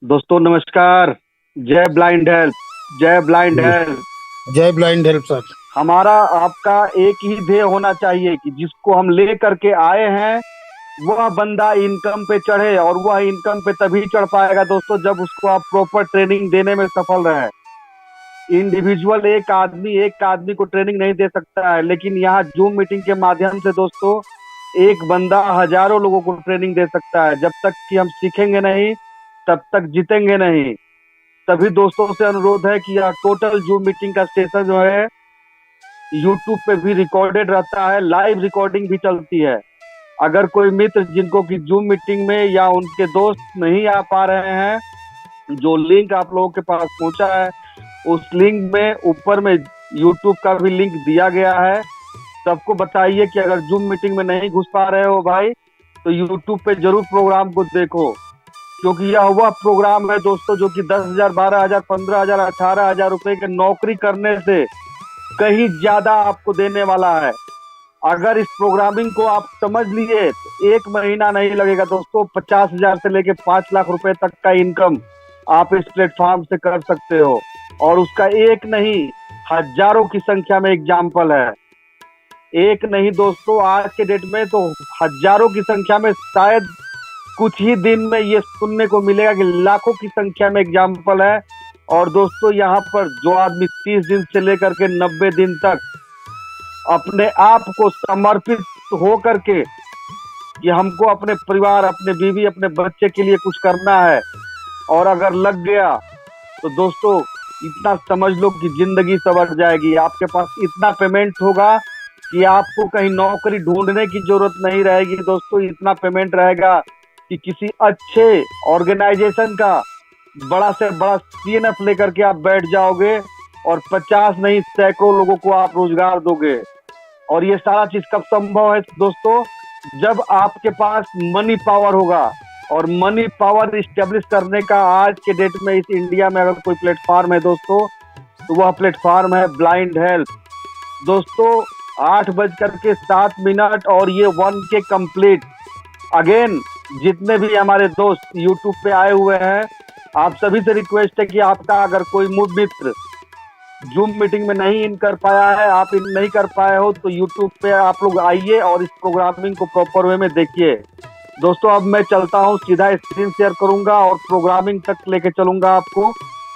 दोस्तों नमस्कार। जय ब्लाइंड हेल्प। जय ब्लाइंड जी। हेल्प। जय ब्लाइंड हेल्प सर। हमारा आपका एक ही ध्येय होना चाहिए कि जिसको हम ले करके आए हैं वह बंदा इनकम पे चढ़े, और वह इनकम पे तभी चढ़ पाएगा दोस्तों जब उसको आप प्रॉपर ट्रेनिंग देने में सफल रहे। इंडिविजुअल एक आदमी को ट्रेनिंग नहीं दे सकता है, लेकिन यहाँ जूम मीटिंग के माध्यम से दोस्तों एक बंदा हजारों लोगों को ट्रेनिंग दे सकता है। जब तक कि हम सीखेंगे नहीं तब तक जीतेंगे नहीं। सभी दोस्तों से अनुरोध है कि यह टोटल जूम मीटिंग का सेशन जो है यूट्यूब पे भी रिकॉर्डेड रहता है, लाइव रिकॉर्डिंग भी चलती है। अगर कोई मित्र जिनको कि जूम मीटिंग में या उनके दोस्त नहीं आ पा रहे हैं, जो लिंक आप लोगों के पास पहुंचा है उस लिंक में ऊपर में यूट्यूब का भी लिंक दिया गया है। सबको बताइए कि अगर जूम मीटिंग में नहीं घुस पा रहे हो भाई तो यूट्यूब पे जरूर प्रोग्राम को देखो, क्योंकि यह वह प्रोग्राम है दोस्तों जो कि 10,000, 12,000, 15,000, 18,000 रुपए की नौकरी करने से कहीं ज्यादा आपको देने वाला है। अगर इस प्रोग्रामिंग को आप समझ लिए तो एक महीना नहीं लगेगा दोस्तों, 50,000 से लेके 5 लाख रुपए तक का इनकम आप इस प्लेटफॉर्म से कर सकते हो। और उसका एक नहीं, हजारों की संख्या में एग्जाम्पल है। एक नहीं दोस्तों, आज के डेट में तो हजारों की संख्या में, शायद कुछ ही दिन में ये सुनने को मिलेगा कि लाखों की संख्या में एग्जाम्पल है। और दोस्तों यहाँ पर जो आदमी 30 दिन से लेकर के 90 दिन तक अपने आप को समर्पित हो करके कि हमको अपने परिवार, अपने बीवी, अपने बच्चे के लिए कुछ करना है, और अगर लग गया तो दोस्तों इतना समझ लो कि जिंदगी सवर जाएगी। आपके पास इतना पेमेंट होगा कि आपको कहीं नौकरी ढूंढने की जरूरत नहीं रहेगी दोस्तों। इतना पेमेंट रहेगा कि किसी अच्छे ऑर्गेनाइजेशन का बड़ा से बड़ा सीएनएफ लेकर के आप बैठ जाओगे और 50 नहीं सैकड़ों लोगों को आप रोजगार दोगे। और ये सारा चीज कब संभव है दोस्तों? जब आपके पास मनी पावर होगा। और मनी पावर स्टेब्लिश करने का आज के डेट में इस इंडिया में अगर कोई प्लेटफॉर्म है दोस्तों तो वह प्लेटफॉर्म है ब्लाइंड हेल्प। दोस्तों 8:07 और ये 1K कंप्लीट। अगेन, जितने भी हमारे दोस्त यूट्यूब पे आए हुए हैं, आप सभी से रिक्वेस्ट है कि आपका अगर कोई मित्र जूम मीटिंग में नहीं इन कर पाया है, आप इन नहीं कर पाए हो, तो यूट्यूब पे आप लोग आइए और इस प्रोग्रामिंग को प्रॉपर वे में देखिए। दोस्तों अब मैं चलता हूँ, सीधा स्क्रीन शेयर करूंगा और प्रोग्रामिंग तक लेके चलूंगा आपको,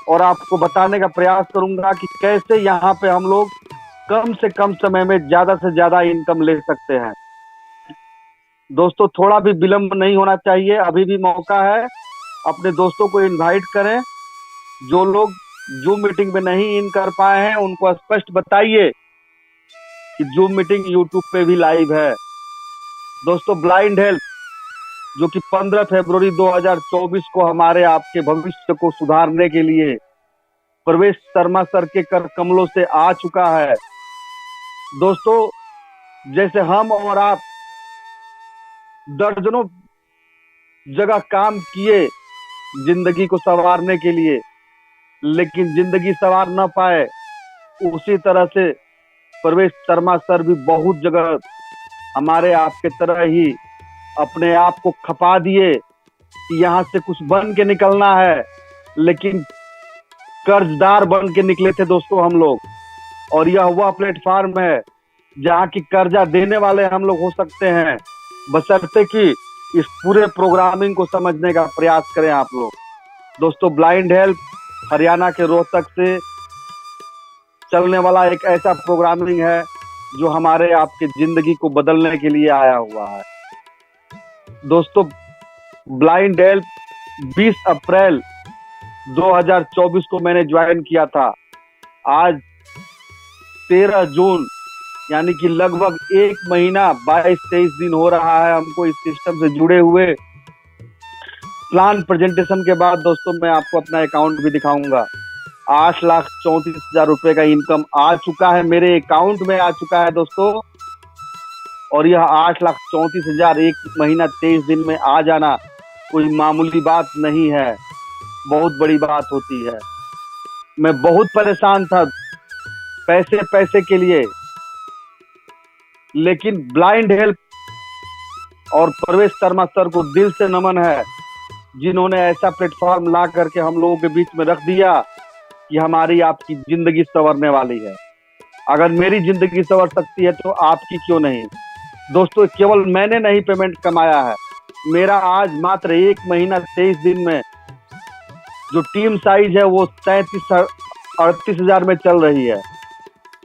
और आपको बताने का प्रयास करूंगा कि कैसे यहाँ पे हम लोग कम से कम समय में ज्यादा से ज्यादा इनकम ले सकते हैं। दोस्तों थोड़ा भी विलंब नहीं होना चाहिए, अभी भी मौका है। अपने दोस्तों को इनवाइट करें। जो लोग जूम मीटिंग में नहीं इन कर पाए हैं उनको स्पष्ट बताइए कि जूम मीटिंग यूट्यूब पे भी लाइव है। दोस्तों ब्लाइंड हेल्प जो कि 15 फरवरी 2024 को हमारे आपके भविष्य को सुधारने के लिए प्रवेश शर्मा सर के कर कमलों से आ चुका है। दोस्तों जैसे हम और आप दर्जनों जगह काम किए जिंदगी को संवारने के लिए, लेकिन जिंदगी संवार न पाए, उसी तरह से प्रवेश शर्मा सर भी बहुत जगह हमारे आपके तरह ही अपने आप को खपा दिए कि यहाँ से कुछ बन के निकलना है, लेकिन कर्जदार बन के निकले थे दोस्तों हम लोग। और यह वह प्लेटफॉर्म है जहाँ की कर्जा देने वाले हम लोग हो सकते हैं, बशर्ते कि इस पूरे प्रोग्रामिंग को समझने का प्रयास करें आप लोग। दोस्तों ब्लाइंड हेल्प हरियाणा के रोहतक से चलने वाला एक ऐसा प्रोग्रामिंग है जो हमारे आपके जिंदगी को बदलने के लिए आया हुआ है। दोस्तों ब्लाइंड हेल्प 20 अप्रैल 2024 को मैंने ज्वाइन किया था। आज 13 जून यानी कि लगभग एक महीना 22-23 दिन हो रहा है हमको इस सिस्टम से जुड़े हुए। प्लान प्रेजेंटेशन के बाद दोस्तों मैं आपको अपना अकाउंट भी दिखाऊंगा। 8,34,000 रुपए का इनकम आ चुका है, मेरे अकाउंट में आ चुका है दोस्तों। और यह 8,34,000 एक महीना 23 दिन में आ जाना कोई मामूली बात नहीं है, बहुत बड़ी बात होती है। मैं बहुत परेशान था पैसे पैसे के लिए, लेकिन ब्लाइंड हेल्प और प्रवेश शर्मा सर को दिल से नमन है जिन्होंने ऐसा प्लेटफॉर्म ला करके हम लोगों के बीच में रख दिया कि हमारी आपकी जिंदगी संवरने वाली है। अगर मेरी जिंदगी संवर सकती है तो आपकी क्यों नहीं। दोस्तों, केवल मैंने नहीं पेमेंट कमाया है, मेरा आज मात्र 1 महीना 23 दिन में जो टीम साइज है वो 38,000 में चल रही है।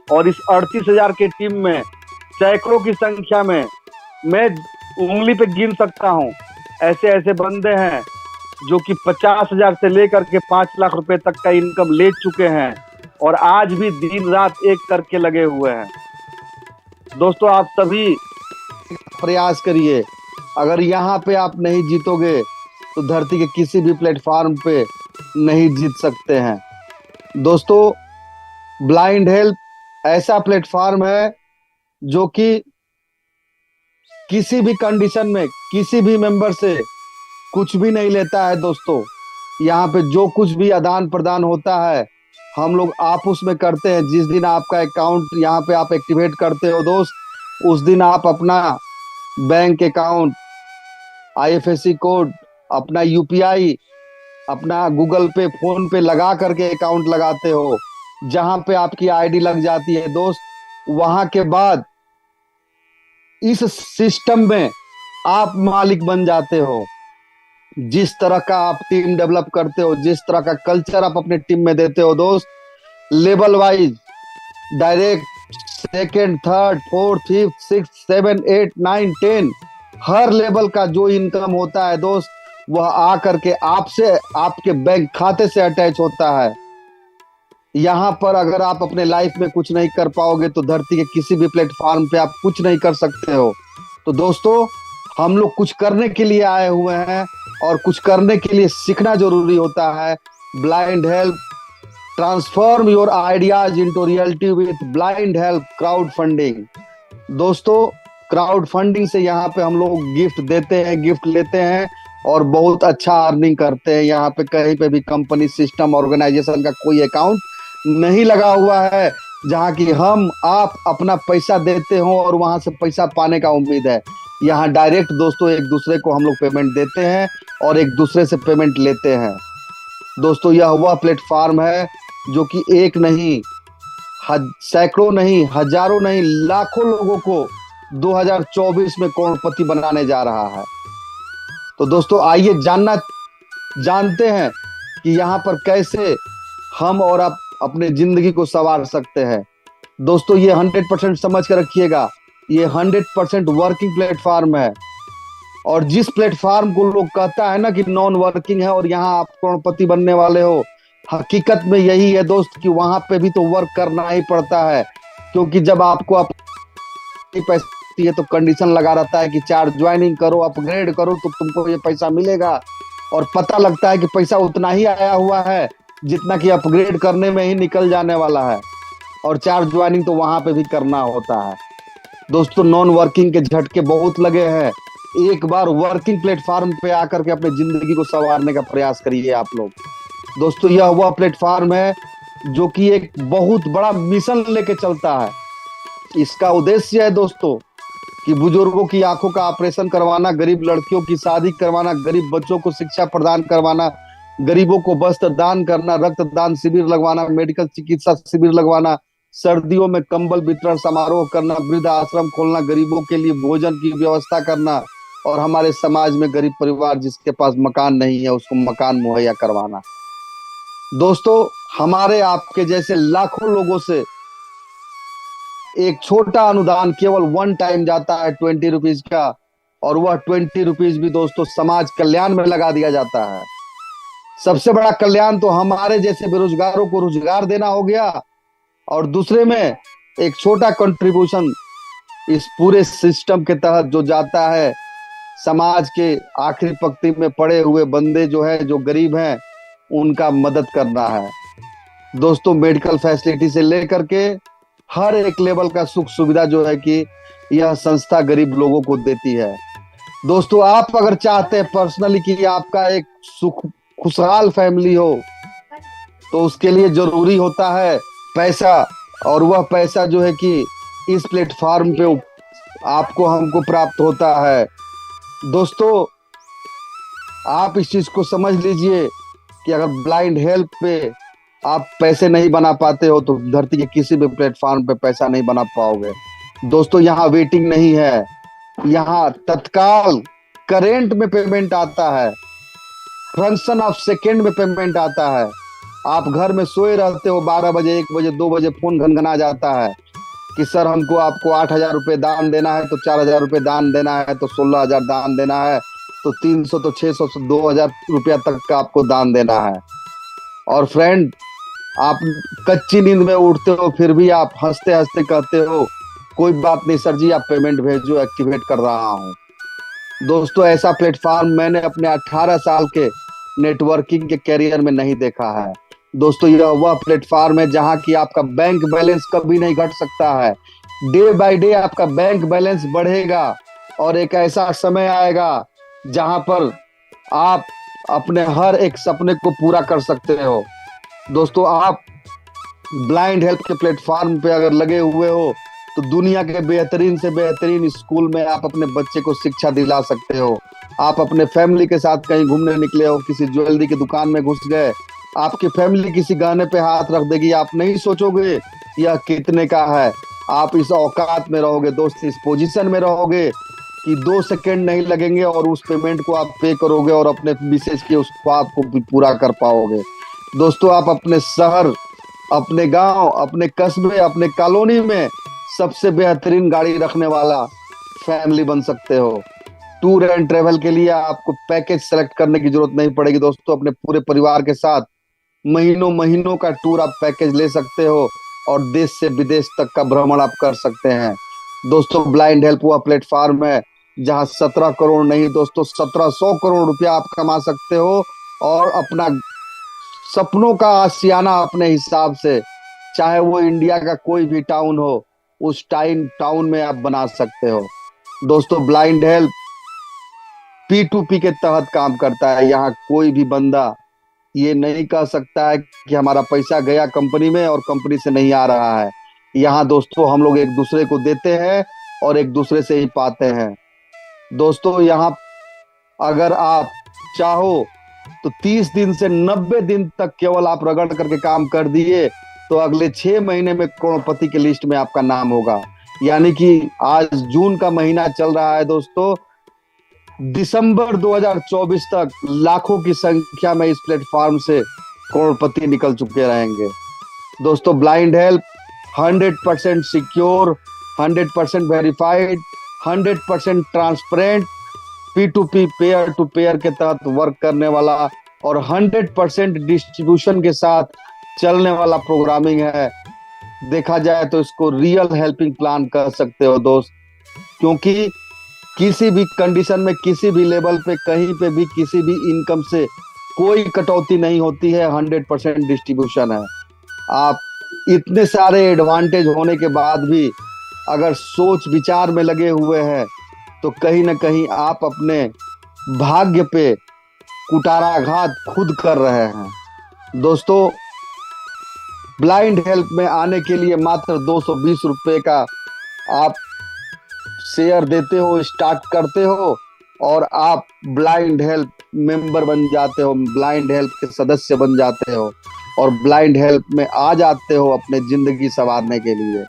और इस 38,000 की टीम में सैकड़ों की संख्या में, मैं उंगली पे गिन सकता हूँ, ऐसे ऐसे बंदे हैं जो कि 50,000 से लेकर के 5 लाख रुपए तक का इनकम ले चुके हैं और आज भी दिन रात एक करके लगे हुए हैं। दोस्तों, आप सभी प्रयास करिए। अगर यहाँ पे आप नहीं जीतोगे तो धरती के किसी भी प्लेटफॉर्म पे नहीं जीत सकते हैं। दोस्तों, ब्लाइंड हेल्प ऐसा प्लेटफॉर्म है जो कि किसी भी कंडीशन में किसी भी मेंबर से कुछ भी नहीं लेता है। दोस्तों, यहाँ पे जो कुछ भी आदान प्रदान होता है हम लोग आपस में करते हैं। जिस दिन आपका अकाउंट यहाँ पे आप एक्टिवेट करते हो दोस्त, उस दिन आप अपना बैंक अकाउंट, आईएफएससी कोड, अपना यूपीआई, अपना गूगल पे, फोन पे लगा करके अकाउंट लगाते हो। जहां पे आपकी आईडी लग जाती है दोस्त, वहां के बाद इस सिस्टम में आप मालिक बन जाते हो। जिस तरह का आप टीम डेवलप करते हो, जिस तरह का कल्चर आप अपने टीम में देते हो दोस्त, level wise direct second, third, fourth, fifth, six, 7, 8, 9, 10 हर लेवल का जो इनकम होता है दोस्त, वह आकर के आपसे, आपके बैंक खाते से अटैच होता है। यहाँ पर अगर आप अपने लाइफ में कुछ नहीं कर पाओगे तो धरती के किसी भी प्लेटफॉर्म पे आप कुछ नहीं कर सकते हो। तो दोस्तों, हम लोग कुछ करने के लिए आए हुए हैं और कुछ करने के लिए सीखना जरूरी होता है। Blind help, transform your ideas into reality with blind help crowd funding. दोस्तों, क्राउड फंडिंग से यहाँ पे हम लोग गिफ्ट देते हैं, गिफ्ट लेते हैं और बहुत अच्छा अर्निंग करते हैं। यहाँ पे कहीं पे भी कंपनी, सिस्टम, ऑर्गेनाइजेशन का कोई अकाउंट नहीं लगा हुआ है जहाँ की हम आप अपना पैसा देते हो और वहां से पैसा पाने का उम्मीद है। यहाँ डायरेक्ट दोस्तों एक दूसरे को हम लोग पेमेंट देते हैं और एक दूसरे से पेमेंट लेते हैं। दोस्तों, यह वह प्लेटफॉर्म है जो कि एक नहीं, सैकड़ों नहीं, हजारों नहीं, लाखों लोगों को 2024 में करोड़पति बनाने जा रहा है। तो दोस्तों, आइए जानते हैं कि यहाँ पर कैसे हम और आप अपने जिंदगी को संवार सकते हैं। दोस्तों, ये 100% समझ कर रखिएगा, ये 100% वर्किंग प्लेटफॉर्म है। और जिस प्लेटफॉर्म को लोग कहता है ना कि नॉन वर्किंग है और यहाँ आप करोड़पति बनने वाले हो, हकीकत में यही है दोस्त कि वहां पे भी तो वर्क करना ही पड़ता है। क्योंकि जब आपको पैसा है तो कंडीशन लगा रहता है कि चार्ज ज्वाइनिंग करो, अपग्रेड करो तो तुमको ये पैसा मिलेगा। और पता लगता है कि पैसा उतना ही आया हुआ है जितना कि अपग्रेड करने में ही निकल जाने वाला है। और चार्ज ज्वाइनिंग तो वहां पे भी करना होता है। दोस्तों, नॉन वर्किंग के झटके बहुत लगे हैं। एक बार वर्किंग प्लेटफॉर्म पे आकर के अपने जिंदगी को संवारने का प्रयास करिए आप लोग। दोस्तों, यह वह प्लेटफॉर्म है जो कि एक बहुत बड़ा मिशन लेके चलता है। इसका उद्देश्य है दोस्तों कि बुजुर्गों की आंखों का ऑपरेशन करवाना, गरीब लड़कियों की शादी करवाना, गरीब बच्चों को शिक्षा प्रदान करवाना, गरीबों को वस्त्र दान करना, रक्तदान शिविर लगवाना, मेडिकल चिकित्सा शिविर लगवाना, सर्दियों में कंबल वितरण समारोह करना, वृद्ध आश्रम खोलना, गरीबों के लिए भोजन की व्यवस्था करना और हमारे समाज में गरीब परिवार जिसके पास मकान नहीं है उसको मकान मुहैया करवाना। दोस्तों, हमारे आपके जैसे लाखों लोगों से एक छोटा अनुदान केवल 1 टाइम जाता है 20 रुपीज का, और वह 20 रुपीज भी दोस्तों समाज कल्याण में लगा दिया जाता है। सबसे बड़ा कल्याण तो हमारे जैसे बेरोजगारों को रोजगार देना हो गया, और दूसरे में एक छोटा कंट्रीब्यूशन इस पूरे सिस्टम के तहत जो जाता है समाज के आखिरी पंक्ति में पड़े हुए बंदे जो है, जो गरीब हैं, उनका मदद करना है। दोस्तों, मेडिकल फैसिलिटी से लेकर के हर एक लेवल का सुख सुविधा जो है कि यह संस्था गरीब लोगों को देती है। दोस्तों, आप अगर चाहते हैं पर्सनली कि आपका एक खुशहाल फैमिली हो, तो उसके लिए जरूरी होता है पैसा, और वह पैसा जो है कि इस प्लेटफॉर्म पे आपको हमको प्राप्त होता है। दोस्तों, आप इस चीज को समझ लीजिए कि अगर ब्लाइंड हेल्प पे आप पैसे नहीं बना पाते हो तो धरती के किसी भी प्लेटफॉर्म पे पैसा नहीं बना पाओगे। दोस्तों यहाँ वेटिंग नहीं है, यहाँ तत्काल करेंट में पेमेंट आता है, फ्रैक्शन ऑफ सेकेंड में पेमेंट आता है। आप घर में सोए रहते हो, 12 बजे 1 बजे 2 बजे फोन घनघना जाता है कि सर हमको आपको 8,000 रुपये दान देना है, तो 4,000 रुपये दान देना है, तो 16,000 दान देना है, तो 300 तो 600 से 2,000 रुपया तक का आपको दान देना है। और फ्रेंड, आप कच्ची नींद में उठते हो फिर भी आप हंसते हंसते कहते हो कोई बात नहीं सर जी, आप पेमेंट भेजो, एक्टिवेट कर रहा हूँ। दोस्तों ऐसा प्लेटफॉर्म मैंने अपने 18 साल के नेटवर्किंग के करियर में नहीं देखा है। दोस्तों यह वह प्लेटफॉर्म है जहां की आपका बैंक बैलेंस कभी नहीं घट सकता है। डे बाय डे आपका बैंक बैलेंस बढ़ेगा और एक ऐसा समय आएगा जहां पर आप अपने हर एक सपने को पूरा कर सकते हो। दोस्तों आप ब्लाइंड हेल्प के प्लेटफॉर्म पे अगर लगे हुए हो तो दुनिया के बेहतरीन से बेहतरीन स्कूल में आप अपने बच्चे को शिक्षा दिला सकते हो। आप अपने फैमिली के साथ कहीं घूमने निकले हो, किसी ज्वेलरी की दुकान में घुस गए, आपकी फैमिली किसी गहने पे हाथ रख देगी, आप नहीं सोचोगे यह कितने का है। आप इस औकात में रहोगे दोस्त, इस पोजीशन में रहोगे कि 2 सेकंड नहीं लगेंगे और उस पेमेंट को आप पे करोगे और अपने विशेष के उस ख्वाब को भी पूरा कर पाओगे। दोस्तों आप अपने शहर, अपने गांव, अपने कस्बे, अपने कॉलोनी में सबसे बेहतरीन गाड़ी रखने वाला फैमिली बन सकते हो। टूर एंड ट्रेवल के लिए आपको पैकेज सेलेक्ट करने की जरूरत नहीं पड़ेगी दोस्तों। अपने पूरे परिवार के साथ महीनों महीनों का टूर आप पैकेज ले सकते हो और देश से विदेश तक का भ्रमण आप कर सकते हैं। दोस्तों ब्लाइंड हेल्प हुआ प्लेटफॉर्म है जहां 17 करोड़ नहीं दोस्तों 1700 करोड़ रुपया आप कमा सकते हो और अपना सपनों का आशियाना अपने हिसाब से, चाहे वो इंडिया का कोई भी टाउन हो, उस टाउन में आप बना सकते हो। दोस्तों ब्लाइंड हेल्प P2P के तहत काम करता है। यहाँ कोई भी बंदा ये नहीं कह सकता है कि हमारा पैसा गया कंपनी में और कंपनी से नहीं आ रहा है। यहाँ दोस्तों हम लोग एक दूसरे को देते हैं और एक दूसरे से ही पाते हैं। दोस्तों यहाँ अगर आप चाहो तो 30 दिन से 90 दिन तक केवल आप रगड़ करके काम कर दिए तो अगले 6 महीने में करोड़पति के लिस्ट में आपका नाम होगा। यानी कि आज जून का महीना चल रहा है दोस्तों, दिसंबर 2024 तक लाखों की संख्या में इस प्लेटफॉर्म से करोड़पति निकल चुके रहेंगे। दोस्तों blind help 100% secure, 100% verified, 100% transparent, P2P peer to peer के तहत वर्क करने वाला और 100% डिस्ट्रीब्यूशन के साथ चलने वाला प्रोग्रामिंग है। देखा जाए तो इसको रियल हेल्पिंग प्लान कर सकते हो दोस्त, क्योंकि किसी भी कंडीशन में, किसी भी लेवल पे, कहीं पे भी, किसी भी इनकम से कोई कटौती नहीं होती है। 100% डिस्ट्रीब्यूशन है। आप इतने सारे एडवांटेज होने के बाद भी अगर सोच विचार में लगे हुए हैं तो कहीं ना कहीं आप अपने भाग्य पे कुठाराघात खुद कर रहे हैं। दोस्तों ब्लाइंड हेल्प में आने के लिए मात्र 220 रुपए का आप शेयर देते हो, स्टार्ट करते हो और आप ब्लाइंड हेल्प मेंबर बन जाते हो, ब्लाइंड हेल्प के सदस्य बन जाते हो और ब्लाइंड हेल्प में आ जाते हो अपने जिंदगी संवारने के लिए।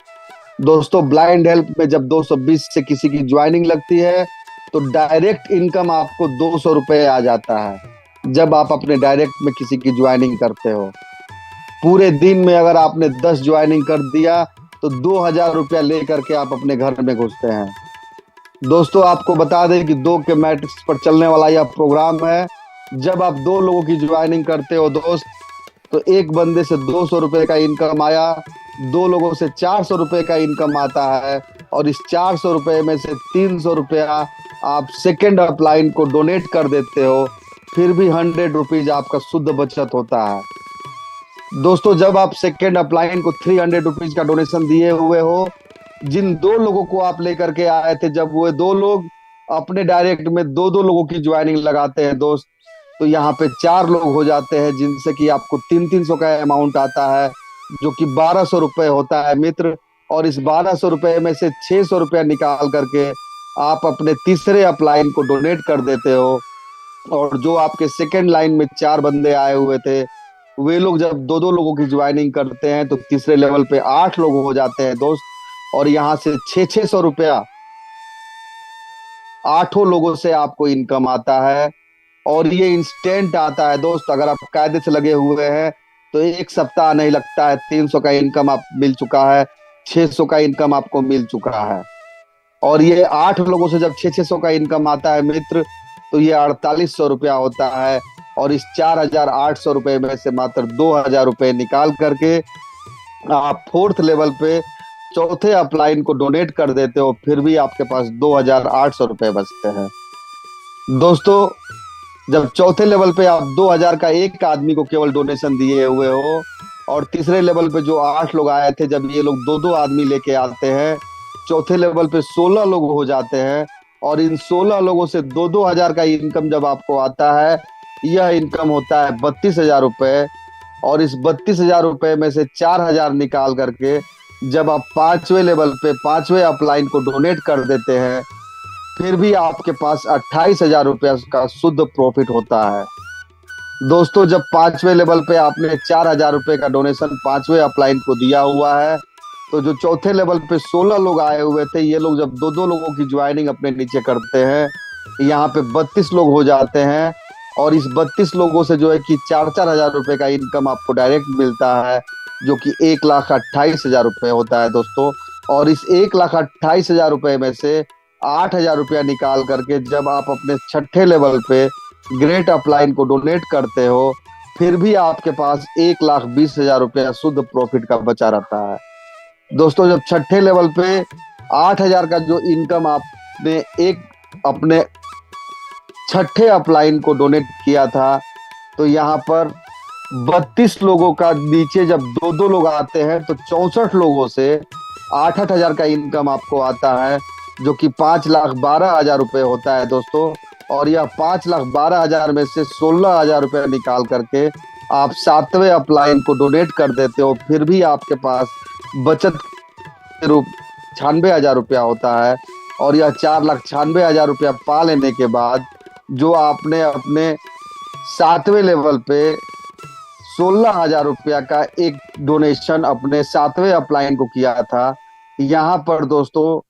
दोस्तों ब्लाइंड हेल्प में जब 220 से किसी की ज्वाइनिंग लगती है तो डायरेक्ट इनकम आपको 200 रुपए आ जाता है जब आप अपने डायरेक्ट में किसी की ज्वाइनिंग करते हो। पूरे दिन में अगर आपने 10 ज्वाइनिंग कर दिया तो 2,000 रुपया लेकर के आप अपने घर में घुसते हैं। दोस्तों आपको बता दें कि 2 के मैट्रिक्स पर चलने वाला यह प्रोग्राम है। जब आप 2 लोगों की ज्वाइनिंग करते हो दोस्त तो एक बंदे से 200 रुपए का इनकम आया, 2 लोगों से 400 रुपए का इनकम आता है और इस 400 रुपए में से 300 रुपया आप सेकेंड अपलाइन को डोनेट कर देते हो, फिर भी 100 रुपीज आपका शुद्ध बचत होता है। दोस्तों जब आप सेकेंड अपलाइन को 300 रुपीज का डोनेशन दिए हुए हो, जिन 2 लोगों को आप लेकर के आए थे, जब वो 2 लोग अपने डायरेक्ट में 2-2 लोगों की ज्वाइनिंग लगाते हैं दोस्त, तो यहाँ पे 4 लोग हो जाते हैं जिनसे कि आपको 300 का अमाउंट आता है जो कि 1200 रुपए होता है मित्र। और इस 1200 रुपए में से 600 रुपया निकाल करके आप अपने तीसरे अपलाइन को डोनेट कर देते हो। और जो आपके सेकंड लाइन में 4 बंदे आए हुए थे, वे लोग जब दो दो लोगों की ज्वाइनिंग करते हैं तो तीसरे लेवल पे 8 लोग हो जाते हैं दोस्त। और यहाँ से 600-600 रुपया 8 लोगों से आपको इनकम आता है। और ये इंस्टेंट आता है दोस्त। अगर आप कायदे से लगे हुए हैं तो 1 सप्ताह नहीं लगता है, 300 का इनकम आप मिल चुका है, 600 का इनकम आपको मिल चुका है। और ये 8 लोगों से जब 600-600 का इनकम आता है मित्र, तो ये 4800 रुपया होता है। और इस 4800 रुपये में से मात्र 2000 रुपये निकाल करके आप फोर्थ लेवल पे चौथे अपलाइन को डोनेट कर देते हो, फिर भी आपके पास 2800 रुपये बचते हैं दोस्तों। जब चौथे लेवल पे आप 2000 का एक आदमी को केवल डोनेशन दिए हुए हो, और तीसरे लेवल पे जो 8 लोग आए थे, जब ये लोग दो दो आदमी लेके आते हैं, चौथे लेवल पे 16 लोग हो जाते हैं। और इन 16 लोगों से 2-2 हजार का इनकम जब आपको आता है, यह इनकम होता है 32,000 रुपये। और इस 32,000 रुपये में से 4000 निकाल करके जब आप पांचवें लेवल पे पांचवें अपलाइन को डोनेट कर देते हैं, फिर भी आपके पास 28,000 रुपया का शुद्ध प्रॉफिट होता है दोस्तों। जब पांचवें लेवल पे आपने 4000 रुपये का डोनेशन पांचवें अपलाइन को दिया हुआ है, तो जो चौथे लेवल पे 16 लोग आए हुए थे, ये लोग जब दो दो लोगों की ज्वाइनिंग अपने नीचे करते हैं, यहाँ पे 32 लोग हो जाते हैं। और इस 32 लोगों से जो है कि 4-4 हजार रुपये का इनकम आपको डायरेक्ट मिलता है, जो कि 1,28,000 रुपये होता है दोस्तों। और इस 1,28,000 रुपये में से 8,000 रुपया निकाल करके जब आप अपने छठे लेवल पे ग्रेट अपलाइन को डोनेट करते हो, फिर भी आपके पास 1,20,000 रुपया शुद्ध प्रॉफिट का बचा रहता है दोस्तों। जब छठे लेवल पे 8,000 का जो इनकम आपने एक अपने छठे अपलाइन को डोनेट किया था, तो यहाँ पर 32 लोगों का नीचे जब दो दो लोग आते हैं, तो 64 लोगों से 8-8 हजार का इनकम आपको आता है, जो कि 5,12,000 रुपये होता है दोस्तों। और यह 5,12,000 में से 16,000 रुपये निकाल करके आप सातवें अपलाइन को डोनेट कर देते हो, फिर भी आपके पास बचत रूप 96,000 रुपया होता है। और यह 4,96,000 रुपया पा लेने के बाद जो आपने अपने सातवें लेवल पे 16,000 रुपया का एक डोनेशन अपने सातवें अपलाइन को किया था, यहाँ पर दोस्तों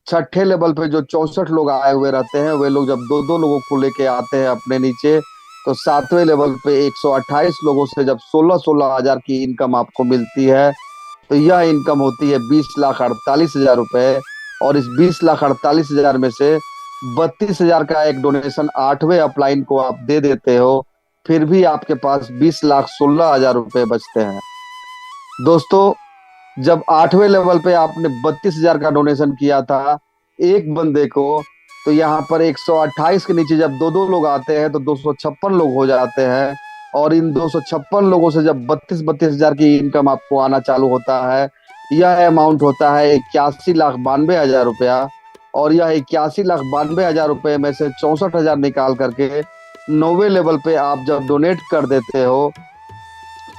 छठे लेवल पे जो 64 लोग आए हुए रहते हैं, वे लोग जब दो दो लोगों को लेके आते हैं अपने नीचे, तो सातवें लेवल पे 128 लोगों से जब 16-16 हजार की इनकम आपको मिलती है, तो यह इनकम होती है 20,48,000 रुपये। और इस 20,48,000 में से 32,000 का एक डोनेशन आठवें अपलाइन को आप दे देते हो, फिर भी आपके पास 20,16,000 रुपये बचते हैं दोस्तों। जब आठवें लेवल पे आपने 32,000 का डोनेशन किया था एक बंदे को, तो यहाँ पर 128 के नीचे जब दो दो लोग आते हैं, तो 256 लोग हो जाते हैं। और इन 256 लोगों से जब 32-32 हजार की इनकम आपको आना चालू होता है, यह अमाउंट होता है 81,92,000 रुपया। और यह 81,92,000 रुपये में से 64,000 निकाल करके 9वें लेवल पे आप जब डोनेट कर देते हो,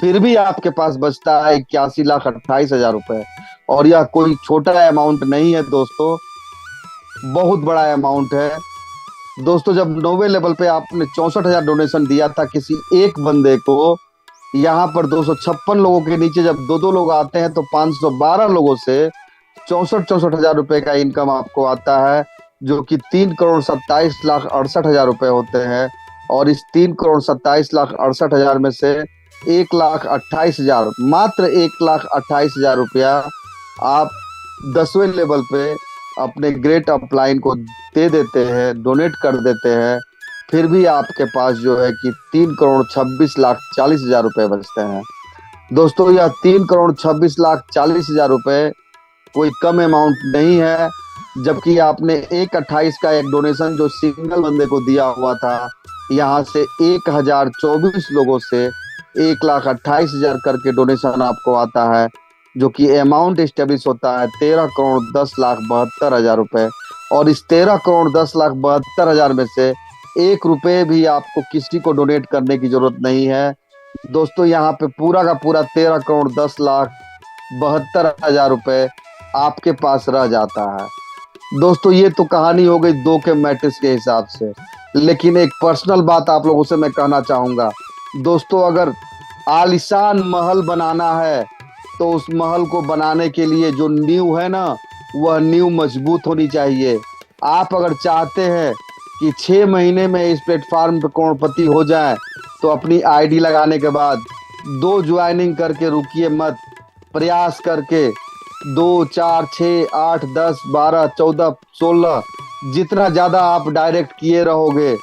फिर भी आपके पास बचता है 81,28,000 रुपये। और यह कोई छोटा अमाउंट नहीं है दोस्तों, बहुत बड़ा अमाउंट है दोस्तों। जब 9वें लेवल पे आपने 64,000 डोनेशन दिया था किसी एक बंदे को, यहाँ पर 256 लोगों के नीचे जब दो दो लोग आते हैं, तो 512 लोगों से 64,000 रुपये का इनकम आपको आता है, जो कि 3,27,68,000 रुपये होते हैं। और इस 3,27,68,000 में से 1,28,000, मात्र 1,28,000 रुपया आप 10वें लेवल पे अपने ग्रेट अपलाइन को दे देते हैं, डोनेट कर देते हैं, फिर भी आपके पास जो है कि 3,26,40,000 रुपये बचते हैं दोस्तों। यह 3,26,40,000 रुपये कोई कम अमाउंट नहीं है, जबकि आपने 1,28 का एक डोनेशन जो सिंगल बंदे को दिया हुआ था, यहाँ से 1,024 लोगों से 1,28,000 करके डोनेशन आपको आता है, जो कि अमाउंट एस्टेब्लिश होता है 13,10,72,000 रुपये। और इस 13,10,72,000 में से 1 रुपये भी आपको किसी को डोनेट करने की जरूरत नहीं है दोस्तों। यहाँ पे पूरा का पूरा 13,10,72,000 रुपये आपके पास रह जाता है दोस्तों। ये तो कहानी हो गई 2 के मैट्रिक्स के हिसाब से, लेकिन एक पर्सनल बात आप लोगों से मैं कहना चाहूंगा दोस्तों, अगर आलीशान महल बनाना है तो उस महल को बनाने के लिए जो नींव है ना, वह नींव मजबूत होनी चाहिए। आप अगर चाहते हैं कि 6 महीने में इस प्लेटफॉर्म पर करोड़पति हो जाए, तो अपनी आईडी लगाने के बाद 2 ज्वाइनिंग करके रुकिए मत। प्रयास करके 2, 4, 6, 8, 10, 12, 14, 16 जितना ज्यादा आप डायरेक्ट किए रहोगे,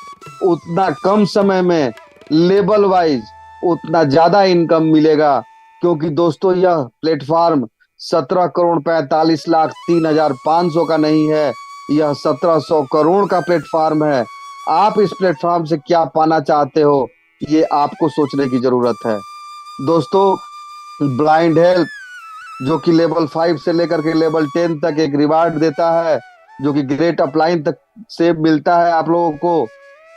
उतना कम समय में लेवल वाइज उतना ज्यादा इनकम मिलेगा। क्योंकि दोस्तों यह प्लेटफॉर्म 17,45,03,500 का नहीं है, यह 1700 करोड़ का प्लेटफॉर्म है। आप इस प्लेटफॉर्म से क्या पाना चाहते हो, ये आपको सोचने की जरूरत है दोस्तों। ब्लाइंड हेल्प जो कि लेवल 5 से लेकर के लेवल 10 तक एक रिवार्ड देता है, जो कि ग्रेट अपलाइन तक से मिलता है आप लोगों को,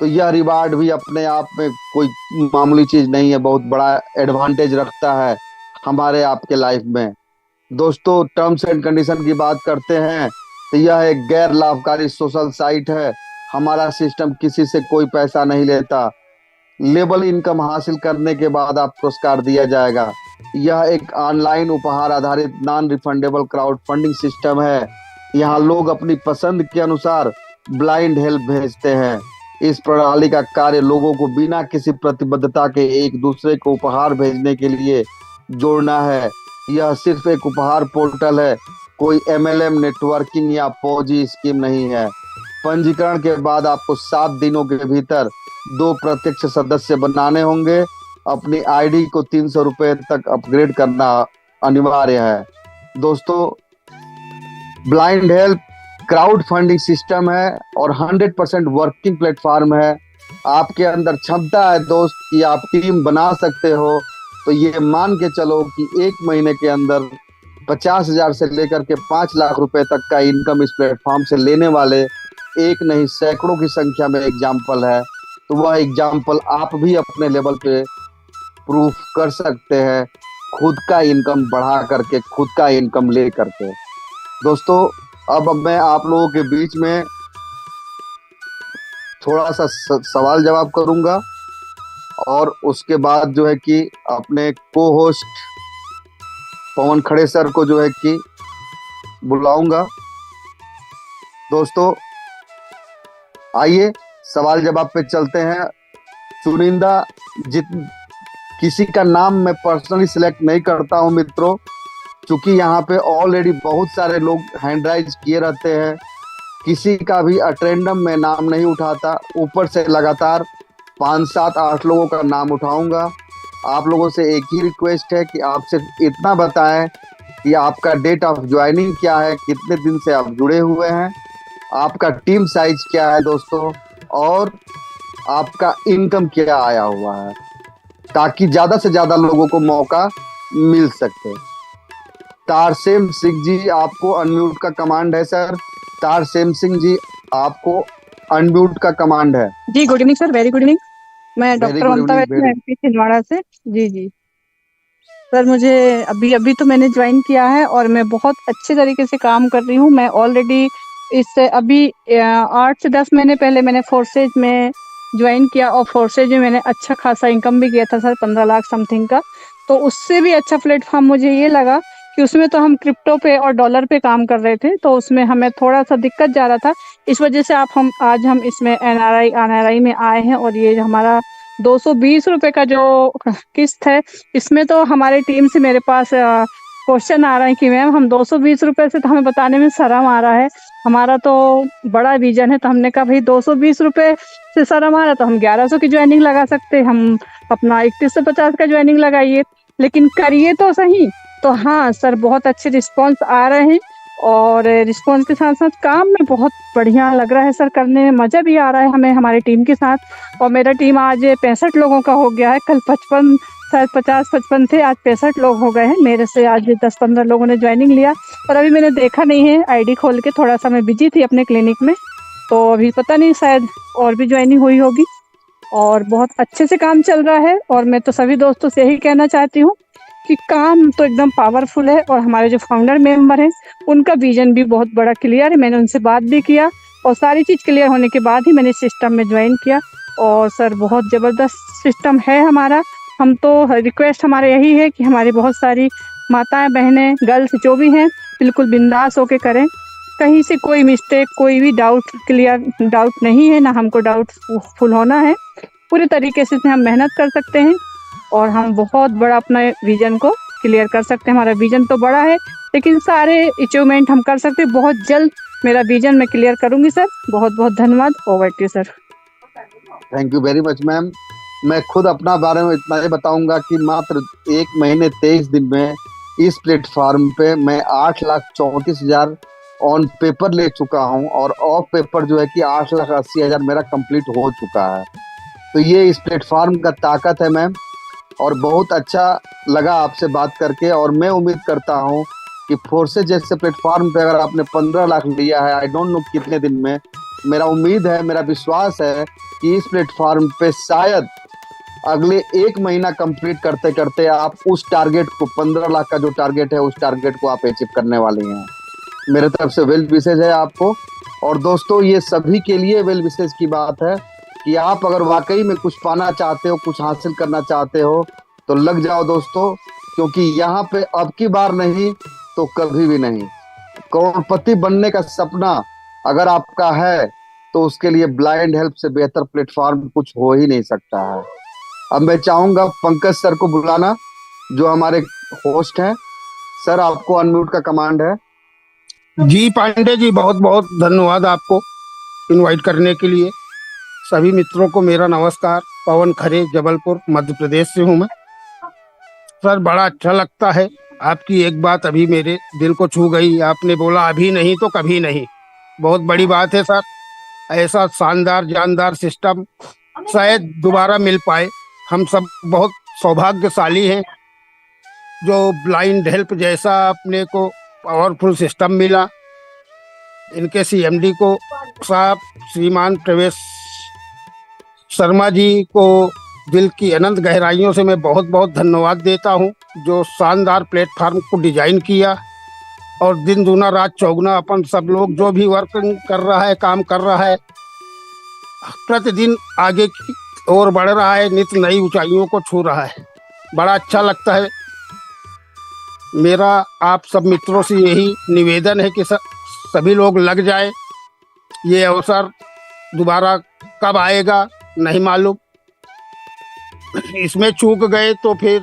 तो यह रिवार्ड भी अपने आप में कोई मामूली चीज नहीं है, बहुत बड़ा एडवांटेज रखता है हमारे आपके लाइफ में। दोस्तों टर्म्स एंड कंडीशन की बात करते हैं तो यह एक गैर लाभकारी सोशल साइट है। हमारा सिस्टम किसी से कोई पैसा नहीं लेता। लेवल इनकम हासिल करने के बाद आप पुरस्कार दिया जाएगा। यह एक ऑनलाइन उपहार आधारित non refundable crowd funding system है। यहाँ लोग अपनी पसंद के अनुसार ब्लाइंड हेल्प भेजते हैं। इस प्रणाली का कार्य लोगों को बिना किसी प्रतिबद्धता के एक दूसरे को उपहार भेजने के लिए जोड़ना है। यह सिर्फ एक उपहार पोर्टल है, कोई एमएलएम नेटवर्किंग या फौजी स्कीम नहीं है। पंजीकरण के बाद आपको 7 दिनों के भीतर 2 प्रत्यक्ष सदस्य बनाने होंगे। अपनी आईडी को 300 रुपए तक अपग्रेड करना अनिवार्य है। दोस्तों blind help crowd funding system है और 100% वर्किंग प्लेटफॉर्म है। आपके अंदर क्षमता है दोस्त कि आप टीम बना सकते हो, तो ये मान के चलो कि 1 महीने के अंदर 50,000 से लेकर के 5 लाख रुपए तक का इनकम इस प्लेटफॉर्म से लेने वाले एक नहीं सैकड़ों की संख्या में एग्जाम्पल है। तो वह एग्जाम्पल आप भी अपने लेवल पे प्रूफ कर सकते हैं, खुद का इनकम बढ़ा करके, खुद का इनकम ले करके। दोस्तों अब मैं आप लोगों के बीच में थोड़ा सा सवाल जवाब करूंगा और उसके बाद जो है कि अपने को होस्ट पवन खड़े सर को जो है कि बुलाऊंगा। दोस्तों आइए सवाल जवाब पे चलते हैं। चुनिंदा किसी का नाम मैं पर्सनली सिलेक्ट नहीं करता हूं मित्रों, क्योंकि यहाँ पे ऑलरेडी बहुत सारे लोग हैंड राइज किए रहते हैं। किसी का भी अटेंडम में नाम नहीं उठाता, ऊपर से लगातार 5, 7, 8 लोगों का नाम उठाऊंगा। आप लोगों से एक ही रिक्वेस्ट है कि आप सिर्फ इतना बताएं कि आपका डेट ऑफ ज्वाइनिंग क्या है, कितने दिन से आप जुड़े हुए हैं, आपका टीम साइज क्या है दोस्तों, और आपका इनकम क्या आया हुआ है, ताकि ज्यादा से ज्यादा लोगों को मौका मिल सके। तारसेम सिंह जी आपको अनम्यूट का कमांड है सर। तारसेम सिंह जी आपको अनम्यूट का कमांड है। जी good evening sir, very good evening. मैं very doctor good Mamta evening. Vaishno MP Chhindwara से। जी जी सर, मुझे अभी तो मैंने ज्वाइन किया है और मैं बहुत अच्छे तरीके से काम कर रही हूँ। मैं ऑलरेडी इससे अभी 8 से 10 महीने पहले मैंने फोर्सेज में ज्वाइन किया और फोर्सेज में मैंने अच्छा खासा इनकम भी किया था सर, 15 लाख समथिंग का। तो उससे भी अच्छा प्लेटफॉर्म मुझे ये लगा कि उसमें तो हम क्रिप्टो पे और डॉलर पे काम कर रहे थे, तो उसमें हमें थोड़ा सा दिक्कत जा रहा था। इस वजह से आज हम इसमें एनआरआई में आए हैं। और ये हमारा 220 रुपए का जो किस्त है, इसमें तो हमारी टीम से मेरे पास क्वेश्चन आ रहा है कि मैम हम 220 रुपए से तो हमें बताने में शर्म आ रहा है, हमारा तो बड़ा विजन है। तो हमने कहा भाई 220 रुपए से शर्म आ रहा तो हम 1100 की ज्वाइनिंग लगा सकते, हम अपना 3150 का ज्वाइनिंग लगाइए, लेकिन करिए तो सही। तो हाँ सर, बहुत अच्छे रिस्पॉन्स आ रहे हैं और रिस्पॉन्स के साथ साथ काम में बहुत बढ़िया लग रहा है सर, करने में मजा भी आ रहा है हमें हमारी टीम के साथ। और मेरा टीम आज 65 लोगों का हो गया है। कल 55 शायद 50-55 थे, आज 65 लोग हो गए हैं। मेरे से आज 10-15 लोगों ने ज्वाइनिंग लिया और अभी मैंने देखा नहीं है आईडी खोल के, थोड़ा सा मैं बिजी थी अपने क्लिनिक में, तो अभी पता नहीं शायद और भी ज्वाइनिंग हुई होगी। और बहुत अच्छे से काम चल रहा है और मैं तो सभी दोस्तों से यही कहना चाहती हूँ कि काम तो एकदम पावरफुल है। और हमारे जो फाउंडर मेंबर हैं उनका विजन भी बहुत बड़ा क्लियर है, मैंने उनसे बात भी किया और सारी चीज़ क्लियर होने के बाद ही मैंने इस सिस्टम में ज्वाइन किया। और सर बहुत ज़बरदस्त सिस्टम है हमारा। हम तो रिक्वेस्ट हमारा यही है कि हमारी बहुत सारी माताएं बहनें गर्ल्स जो भी हैं बिल्कुल बिंदास होके करें, कहीं से कोई मिस्टेक कोई भी डाउट नहीं है, ना हमको डाउटफुल होना है। पूरे तरीके से हम मेहनत कर सकते हैं और हम बहुत बड़ा अपना विजन को क्लियर कर सकते हैं। हमारा विजन तो बड़ा है लेकिन सारे अचीवमेंट हम कर सकते हैं। बहुत जल्द मेरा विजन मैं क्लियर करूंगी सर। बहुत बहुत धन्यवाद। Over to sir. Thank you very much ma'am. मैं खुद अपना बारे में इतना ही बताऊंगा कि मात्र 1 महीने 23 दिन में इस प्लेटफॉर्म पे मैं 8,34,000 ऑन पेपर ले चुका हूं और ऑफ पेपर जो है कि 8,80,000 मेरा कंप्लीट हो चुका है। तो ये इस प्लेटफॉर्म का ताकत है मैम। और बहुत अच्छा लगा आपसे बात करके और मैं उम्मीद करता हूं कि फोर्सेस जैसे प्लेटफॉर्म पे अगर आपने 15 लाख लिया है, आई डोंट नो कितने दिन में, मेरा उम्मीद है, मेरा विश्वास है कि इस प्लेटफॉर्म पे शायद अगले 1 महीना कंप्लीट करते करते आप उस टारगेट को 15 लाख का जो टारगेट है उस टारगेट को आप अचीव करने वाले हैं। मेरे तरफ से वेल विशेष है आपको। और दोस्तों ये सभी के लिए वेल विशेष की बात है कि आप अगर वाकई में कुछ पाना चाहते हो, कुछ हासिल करना चाहते हो तो लग जाओ दोस्तों, क्योंकि यहाँ पे अब की बार नहीं तो कभी भी नहीं। करोड़पति बनने का सपना अगर आपका है तो उसके लिए ब्लाइंड हेल्प से बेहतर प्लेटफॉर्म कुछ हो ही नहीं सकता है। अब मैं चाहूंगा पंकज सर को बुलाना जो हमारे होस्ट हैं। सर आपको अनम्यूट का कमांड है। जी पांडे जी, बहुत बहुत धन्यवाद आपको इनवाइट करने के लिए। सभी मित्रों को मेरा नमस्कार। पवन खरे, जबलपुर मध्य प्रदेश से हूँ मैं। सर बड़ा अच्छा लगता है, आपकी एक बात अभी मेरे दिल को छू गई। आपने बोला अभी नहीं तो कभी नहीं। बहुत बड़ी बात है सर। ऐसा शानदार जानदार सिस्टम शायद दोबारा मिल पाए। हम सब बहुत सौभाग्यशाली हैं जो ब्लाइंड हेल्प जैसा अपने को पावरफुल सिस्टम मिला। इनके सीएमडी को साहब श्रीमान प्रवेश शर्मा जी को दिल की अनंत गहराइयों से मैं बहुत बहुत धन्यवाद देता हूं, जो शानदार प्लेटफॉर्म को डिजाइन किया। और दिन दूना रात चौगुना अपन सब लोग जो भी वर्किंग कर रहा है, काम कर रहा है, प्रतिदिन आगे की ओर बढ़ रहा है, नित्य नई ऊंचाइयों को छू रहा है। बड़ा अच्छा लगता है। मेरा आप सब मित्रों से यही निवेदन है कि सभी लोग लग जाए। ये अवसर दोबारा कब आएगा नहीं मालूम। इसमें चूक गए तो फिर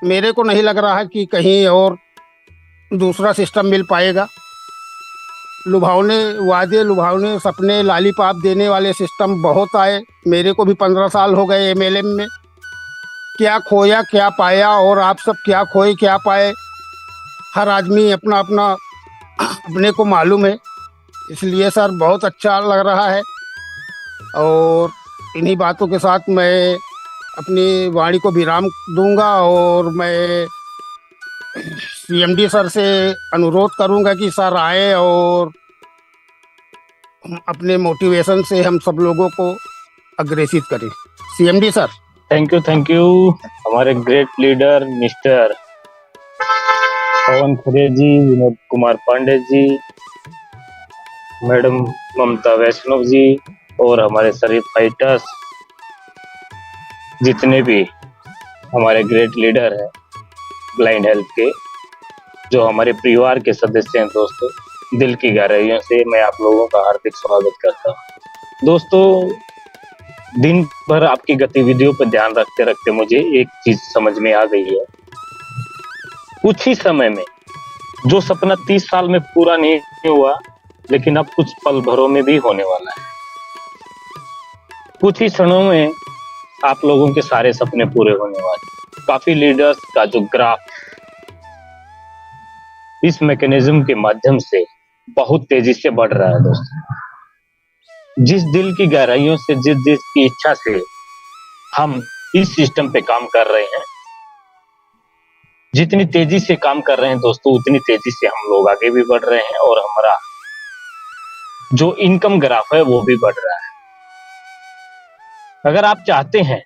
मेरे को नहीं लग रहा कि कहीं और दूसरा सिस्टम मिल पाएगा। लुभावने वादे, लुभावने सपने, लालीपाप देने वाले सिस्टम बहुत आए। मेरे को भी 15 साल हो गए एमएलएम में। क्या खोया क्या पाया, और आप सब क्या खोए क्या पाए, हर आदमी अपना अपना अपने को मालूम है। इसलिए सर बहुत अच्छा लग रहा है। और इन्हीं बातों के साथ मैं अपनी वाणी को विराम दूंगा और मैं सीएमडी सर से अनुरोध करूंगा कि सर आए और अपने मोटिवेशन से हम सब लोगों को अग्रेसित करें। CMD sir. थैंक यू हमारे ग्रेट लीडर मिस्टर पवन खरे जी, विनोद कुमार पांडे जी, मैडम ममता वैष्णव जी और हमारे सभी फाइटर्स, जितने भी हमारे ग्रेट लीडर हैं ब्लाइंड हेल्प के, जो हमारे परिवार के सदस्य हैं दोस्तों, दिल की गहराइयों से मैं आप लोगों का हार्दिक स्वागत करता हूँ। दोस्तों दिन भर आपकी गतिविधियों पर ध्यान रखते रखते मुझे एक चीज समझ में आ गई है। कुछ ही समय में जो सपना 30 साल में पूरा नहीं हुआ, लेकिन अब कुछ पल भरों में भी होने वाला है। कुछ ही क्षणों में आप लोगों के सारे सपने पूरे होने वाले। काफी लीडर्स का जो ग्राफ इस मैकेनिज्म के माध्यम से बहुत तेजी से बढ़ रहा है दोस्तों। जिस दिल की गहराइयों से, जिस देश की इच्छा से हम इस सिस्टम पे काम कर रहे हैं, जितनी तेजी से काम कर रहे हैं दोस्तों, उतनी तेजी से हम लोग आगे भी बढ़ रहे हैं और हमारा जो इनकम ग्राफ है वो भी बढ़ रहा है। अगर आप चाहते हैं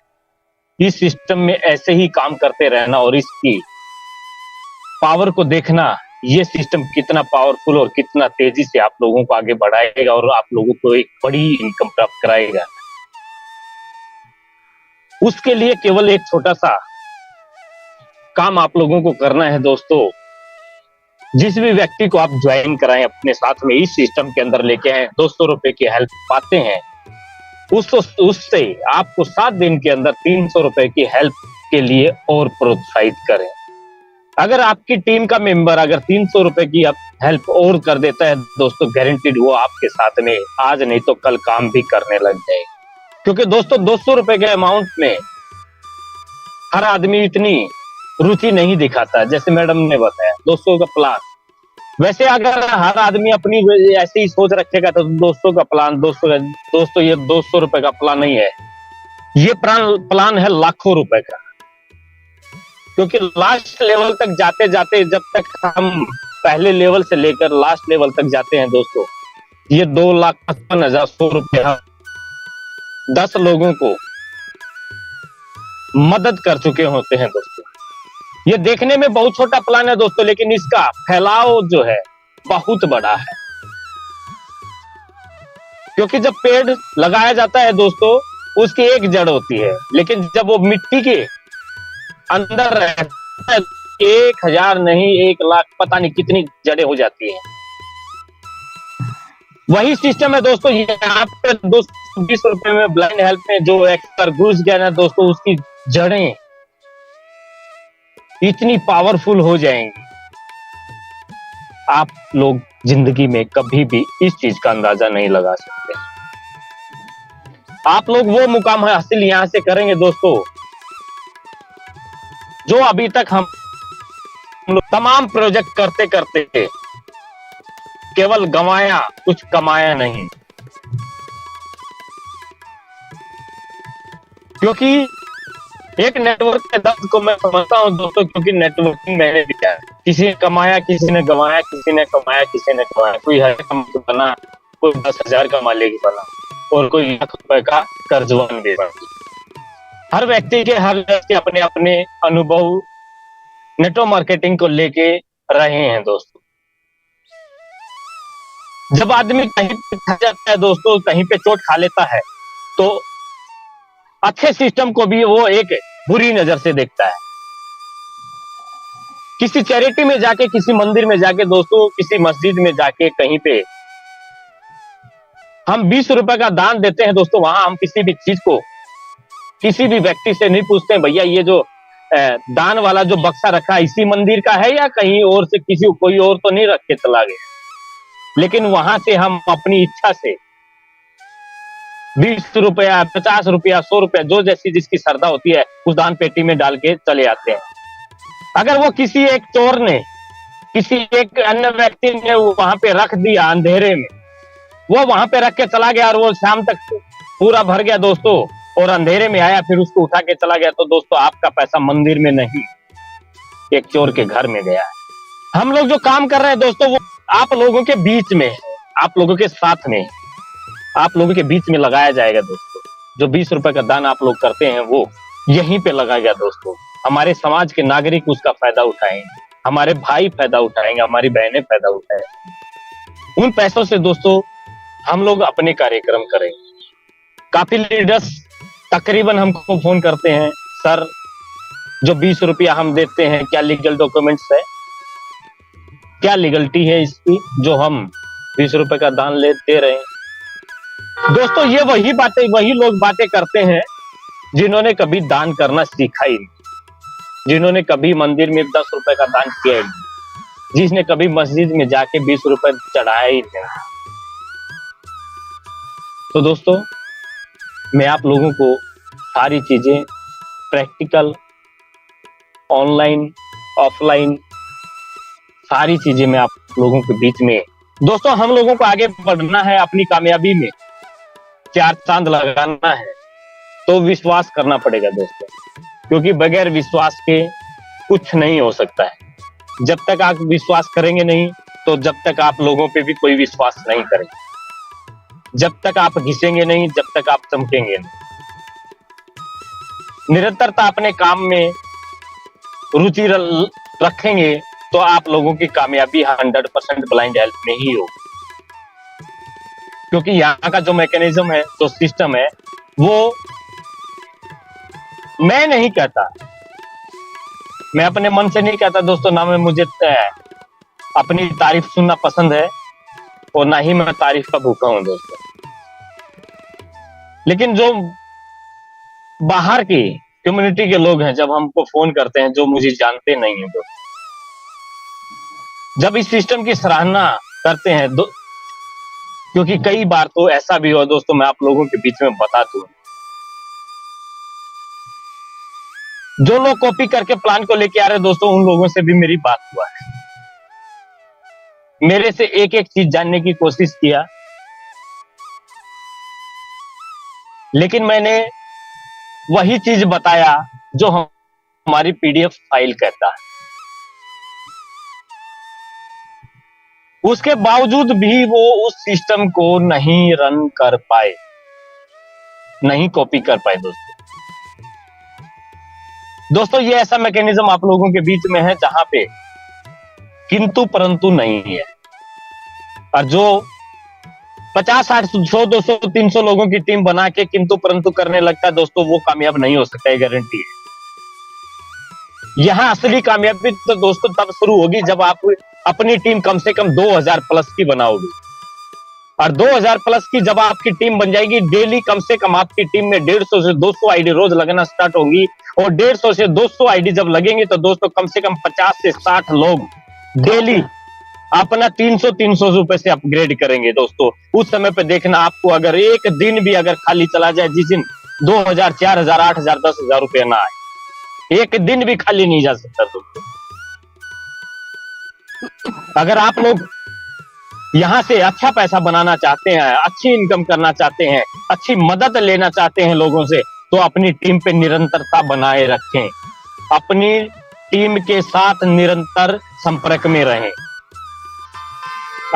इस सिस्टम में ऐसे ही काम करते रहना और इसकी पावर को देखना, ये सिस्टम कितना पावरफुल और कितना तेजी से आप लोगों को आगे बढ़ाएगा और आप लोगों को एक बड़ी इनकम प्राप्त कराएगा। उसके लिए केवल एक छोटा सा काम आप लोगों को करना है दोस्तों। जिस भी व्यक्ति को आप ज्वाइन कराएं अपने साथ में इस सिस्टम के अंदर लेके आए, 200 रुपए की हेल्प पाते हैं, उससे आपको 7 दिन के अंदर 300 रुपए की हेल्प के लिए और प्रोत्साहित करें। अगर आपकी टीम का मेंबर अगर 300 रुपए की हेल्प और कर देता है दोस्तों, गारंटीड वो आपके साथ में आज नहीं तो कल काम भी करने लग जाए। क्योंकि दोस्तों 200 रुपए के अमाउंट में हर आदमी इतनी रुचि नहीं दिखाता। जैसे मैडम ने बताया 200 का प्लान, वैसे अगर हर आदमी अपनी ऐसे ही सोच रखेगा तो 200 का प्लान 200 का, दोस्तों ये 200 रुपए का प्लान नहीं है, ये प्लान है लाखों रुपए का। क्योंकि लास्ट लेवल तक जाते जाते जब तक हम पहले लेवल से लेकर लास्ट लेवल तक जाते हैं दोस्तों, ये 2,55,100 रुपए 10 लोगों को मदद कर चुके होते हैं दोस्तों। ये देखने में बहुत छोटा प्लान है दोस्तों, लेकिन इसका फैलाव जो है बहुत बड़ा है। क्योंकि जब पेड़ लगाया जाता है दोस्तों, उसकी एक जड़ होती है, लेकिन जब वो मिट्टी के अंदर रहता है 1,000 नहीं 1,00,000 पता नहीं कितनी जड़ें हो जाती हैं। वही सिस्टम है दोस्तों। यहाँ पे 220 रुपए में ब्लाइंड हेल्प में जो एक्सपर्ट घुस गया ना दोस्तों, उसकी जड़ें इतनी पावरफुल हो जाएंगी, आप लोग जिंदगी में कभी भी इस चीज का अंदाजा नहीं लगा सकते। आप लोग वो मुकाम हासिल यहां से करेंगे दोस्तों, जो अभी तक हम लोग तमाम प्रोजेक्ट करते करते केवल गंवाया, कुछ कमाया नहीं। क्योंकि एक नेटवर्क के दर्द को मैं समझता हूं दोस्तों, क्योंकि नेटवर्किंग मैंने भी किया है। किसी ने कमाया, किसी ने गंवाया, किसी ने कमाया, किसी ने कमाया। कोई 1,000 बना, कोई 10,000 का मालिक बना और कोई लाख रुपए का कर्जवान भी बना। हर व्यक्ति के अपने अपने अनुभव नेटवर्क मार्केटिंग को लेके रहे हैं दोस्तों। जब आदमी कहीं पे फंस जाता है दोस्तों, कहीं पे चोट खा लेता है, तो अच्छे सिस्टम को भी वो एक बुरी नजर से देखता है। किसी चैरिटी में जाके, किसी मंदिर में जाके दोस्तों, किसी मस्जिद में जाके कहीं पे हम 20 रुपए का दान देते हैं दोस्तों, वहां हम किसी भी चीज को किसी भी व्यक्ति से नहीं पूछते हैं भैया ये जो दान वाला जो बक्सा रखा है इसी मंदिर का है या कहीं और से किसी कोई और तो नहीं रख के चला गया। लेकिन वहां से हम अपनी इच्छा से 20 रुपया, 50 रुपया, 100 रुपया, जो जैसी जिसकी श्रद्धा होती है उस दान पेटी में डाल के चले आते हैं। अगर वो किसी एक चोर ने, किसी एक अन्य व्यक्ति ने वहां पे रख दिया अंधेरे में, वो वहां पे रख के चला गया और वो शाम तक पूरा भर गया दोस्तों, और अंधेरे में आया फिर उसको उठा के चला गया, तो दोस्तों आपका पैसा मंदिर में नहीं, एक चोर के घर में गया है। हम लोग जो काम कर रहे हैं दोस्तों, वो आप लोगों के बीच में है, आप लोगों के साथ में, आप लोगों के बीच में लगाया जाएगा दोस्तों। जो 20 रुपए का दान आप लोग करते हैं वो यहीं पे लगाएगा दोस्तों। हमारे समाज के नागरिक उसका फायदा उठाएंगे, हमारे भाई फायदा उठाएंगे, हमारी बहनें फायदा उठाएंगे। उन पैसों से दोस्तों हम लोग अपने कार्यक्रम करेंगे। काफी लीडर्स तकरीबन हमको फोन करते हैं, सर जो 20 रुपया हम देते हैं क्या लीगल डॉक्यूमेंट्स है, क्या लीगलिटी है इसकी जो हम 20 रुपए का दान दे रहे हैं। दोस्तों ये वही लोग बातें करते हैं जिन्होंने कभी दान करना सीखा ही नहीं, जिन्होंने कभी मंदिर में 10 रुपए का दान किया ही नहीं, जिसने कभी मस्जिद में जाके 20 रुपए चढ़ाया ही नहीं। तो दोस्तों मैं आप लोगों को सारी चीजें प्रैक्टिकल, ऑनलाइन, ऑफलाइन, सारी चीजें मैं आप लोगों के बीच में, दोस्तों हम लोगों को आगे बढ़ना है, अपनी कामयाबी में 4 चांद लगाना है, तो विश्वास करना पड़ेगा दोस्तों, क्योंकि बगैर विश्वास के कुछ नहीं हो सकता है। जब तक आप विश्वास करेंगे नहीं, तो जब तक आप लोगों पे भी कोई विश्वास नहीं करेंगे, जब तक आप घिसेंगे नहीं, जब तक आप चमकेंगे नहीं। निरंतरता अपने काम में रुचि रखेंगे तो आप लोगों की कामयाबी 100% ब्लाइंड हेल्प में ही होगी। क्योंकि यहाँ का जो मैकेनिज्म है, जो सिस्टम है, वो मैं नहीं कहता, मैं अपने मन से नहीं कहता दोस्तों, ना मैं मुझे अपनी तारीफ सुनना पसंद है और ना ही मैं तारीफ का भूखा हूं दोस्तों। लेकिन जो बाहर की कम्युनिटी के लोग हैं, जब हमको फोन करते हैं, जो मुझे जानते नहीं है दोस्तों, जब इस सिस्टम की सराहना करते हैं क्योंकि कई बार तो ऐसा भी हुआ दोस्तों, मैं आप लोगों के बीच में बता दूं, जो लोग कॉपी करके प्लान को लेके आ रहे दोस्तों, उन लोगों से भी मेरी बात हुआ है, मेरे से एक एक चीज जानने की कोशिश किया, लेकिन मैंने वही चीज बताया जो हमारी पीडीएफ फाइल कहता है। उसके बावजूद भी वो उस सिस्टम को नहीं रन कर पाए, नहीं कॉपी कर पाए दोस्तों, ये ऐसा मैकेनिज्म आप लोगों के बीच में है जहां पे किंतु परंतु नहीं है। और जो 50, 60, 100, 200, 300 लोगों की टीम बना के किंतु परंतु करने लगता है दोस्तों, वो कामयाब नहीं हो सकता है, गारंटी है। यहां असली कामयाबी तो दोस्तों तब शुरू होगी जब आप अपनी टीम कम से कम 2000 प्लस की बनाओगे। और 2000 प्लस की जब आपकी टीम बन जाएगी, डेली कम से कम आपकी टीम में 150 से 200 आईडी रोज लगना स्टार्ट होंगी। और 150 से 200 आईडी जब लगेंगे तो दोस्तों कम से कम 50 से 60 लोग डेली अपना 300 रुपए से अपग्रेड करेंगे दोस्तों। उस समय पे देखना, आपको अगर एक दिन भी अगर खाली चला जाए, जिस दिन 2000, 4000, 8000, 10,000 रुपया ना आए, एक दिन भी खाली नहीं जा सकता दोस्तों। अगर आप लोग यहां से अच्छा पैसा बनाना चाहते हैं, अच्छी इनकम करना चाहते हैं, अच्छी मदद लेना चाहते हैं लोगों से, तो अपनी टीम पे निरंतरता बनाए रखें, अपनी टीम के साथ निरंतर संपर्क में रहें।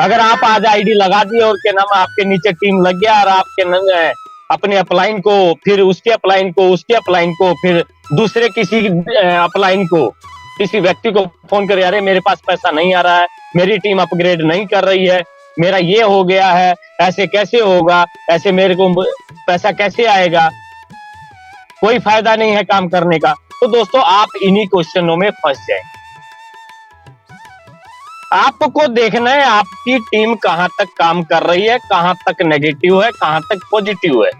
अगर आप आज आईडी लगा दिए और क्या नाम आपके नीचे टीम लग गया और आपके अपने अपलाइन को, फिर उसके अपलाइन को, उसके अपलाइन को, फिर दूसरे किसी अपलाइन को, किसी व्यक्ति को फोन करे, अरे मेरे पास पैसा नहीं आ रहा है, मेरी टीम अपग्रेड नहीं कर रही है, मेरा ये हो गया है, ऐसे कैसे होगा, ऐसे मेरे को पैसा कैसे आएगा, कोई फायदा नहीं है काम करने का, तो दोस्तों आप इन्हीं क्वेश्चनों में फंस जाएंगे। आपको देखना है आपकी टीम कहां तक काम कर रही है, कहां तक नेगेटिव है, कहां तक पॉजिटिव है,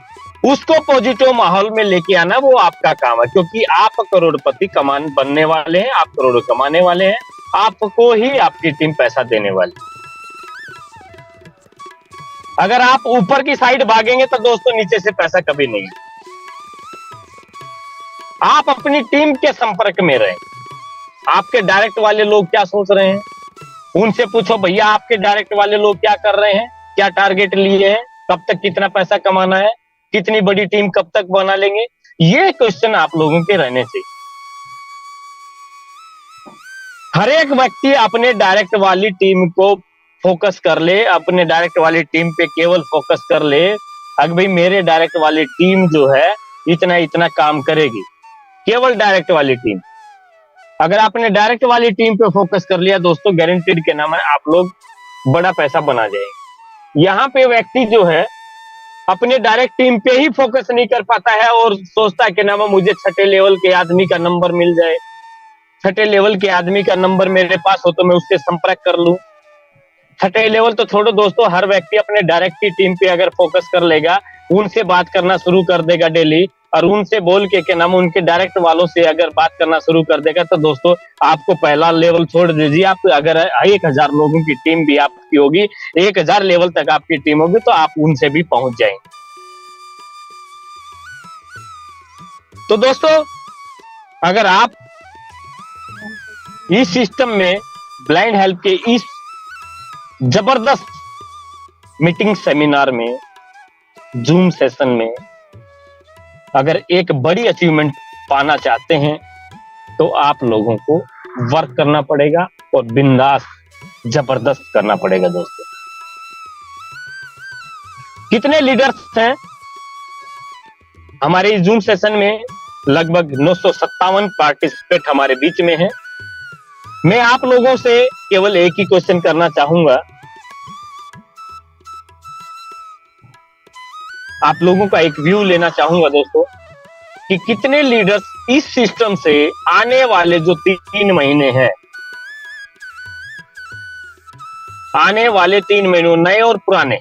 उसको पॉजिटिव माहौल में लेके आना वो आपका काम है। क्योंकि आप करोड़पति बनने वाले हैं, आप करोड़ कमाने वाले हैं, आपको ही आपकी टीम पैसा देने वाली। अगर आप ऊपर की साइड भागेंगे तो दोस्तों नीचे से पैसा कभी नहीं। आप अपनी टीम के संपर्क में रहें। आपके डायरेक्ट वाले लोग क्या सोच रहे हैं, उनसे पूछो, भैया आपके डायरेक्ट वाले लोग क्या कर रहे हैं, क्या टारगेट लिए हैं, कब तक कितना पैसा कमाना है, कितनी बड़ी टीम कब तक बना लेंगे, ये क्वेश्चन आप लोगों के रहने चाहिए। हर एक व्यक्ति अपने डायरेक्ट वाली टीम को फोकस कर ले, अपने डायरेक्ट वाली टीम पे केवल फोकस कर ले। अगर भाई मेरे डायरेक्ट वाली टीम जो है इतना इतना काम करेगी, केवल डायरेक्ट वाली टीम, अगर आपने डायरेक्ट वाली टीम पे फोकस कर लिया दोस्तों, गारंटीड के नाम है आप लोग बड़ा पैसा बना जाएंगे। यहाँ पे व्यक्ति जो है अपने डायरेक्ट टीम पे ही फोकस नहीं कर पाता है और सोचता है कि नाम मुझे छठे लेवल के आदमी का नंबर मिल जाए, छठे लेवल के आदमी का नंबर मेरे पास हो तो मैं उससे संपर्क कर लूं। छठे लेवल तो छोड़ो दोस्तों, हर व्यक्ति अपने डायरेक्ट की टीम पे अगर फोकस कर लेगा, उनसे बात करना शुरू कर देगा डेली, और उनसे बोल के नाम उनके डायरेक्ट वालों से अगर बात करना शुरू कर देगा, तो दोस्तों आपको पहला लेवल छोड़ दीजिए, आप अगर 1000 लोगों की टीम भी आपकी होगी, 1000 लेवल तक आपकी टीम होगी, तो आप उनसे भी पहुंच जाएंगे। तो दोस्तों अगर आप इस सिस्टम में ब्लाइंड हेल्प के इस जबरदस्त मीटिंग सेमिनार में, जूम सेशन में अगर एक बड़ी अचीवमेंट पाना चाहते हैं, तो आप लोगों को वर्क करना पड़ेगा और बिंदास जबरदस्त करना पड़ेगा दोस्तों। कितने लीडर्स हैं हमारे इस जूम सेशन में? लगभग 957 पार्टिसिपेंट हमारे बीच में हैं। मैं आप लोगों से केवल एक ही क्वेश्चन करना चाहूंगा। आप लोगों का एक व्यू लेना चाहूंगा दोस्तों कि कितने लीडर्स इस सिस्टम से आने वाले जो 3 महीने हैं, आने वाले 3 महीनों, नए और पुराने,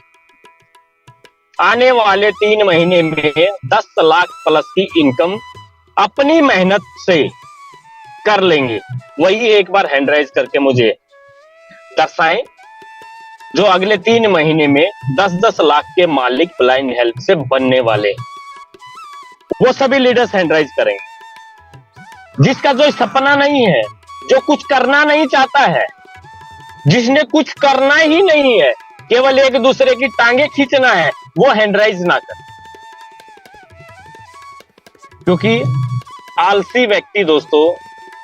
आने वाले 3 महीने में 10 लाख प्लस की इनकम अपनी मेहनत से कर लेंगे। वही एक बार हैंड राइज करके मुझे दर्शाएं जो अगले 3 महीने में 10-10 लाख के मालिक ब्लाइंड हेल्प से बनने वाले, वो सभी लीडर्स हैंड राइज करेंगे। जिसका जो सपना नहीं है, जो कुछ करना नहीं चाहता है, जिसने कुछ करना ही नहीं है, केवल एक दूसरे की टांगे खींचना है, वो हैंड राइज ना कर। क्योंकि आलसी व्यक्ति दोस्तों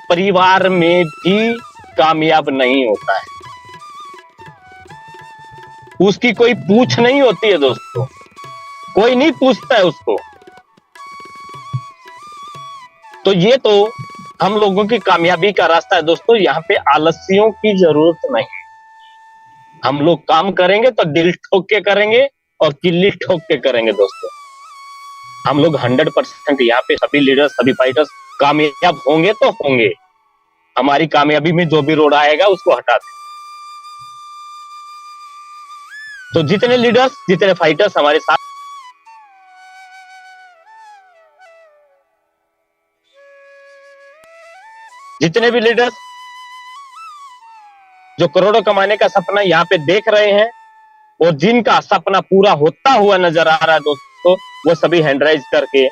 परिवार में भी कामयाब नहीं होता है, उसकी कोई पूछ नहीं होती है दोस्तों, कोई नहीं पूछता है उसको। तो ये तो हम लोगों की कामयाबी का रास्ता है दोस्तों। यहाँ पे आलस्यों की जरूरत नहीं। हम लोग काम करेंगे तो दिल ठोक के करेंगे और किल्ली ठोक के करेंगे दोस्तों। हम लोग 100% यहाँ पे सभी लीडर्स, सभी फाइटर्स कामयाब होंगे तो होंगे। हमारी कामयाबी में जो भी रोड आएगा उसको हटा दें। तो जितने लीडर्स, जितने फाइटर्स हमारे साथ, जितने भी लीडर्स जो करोड़ों कमाने का सपना यहाँ पे देख रहे हैं और जिनका सपना पूरा होता हुआ नजर आ रहा है दोस्तों, वो सभी हैंड राइज करके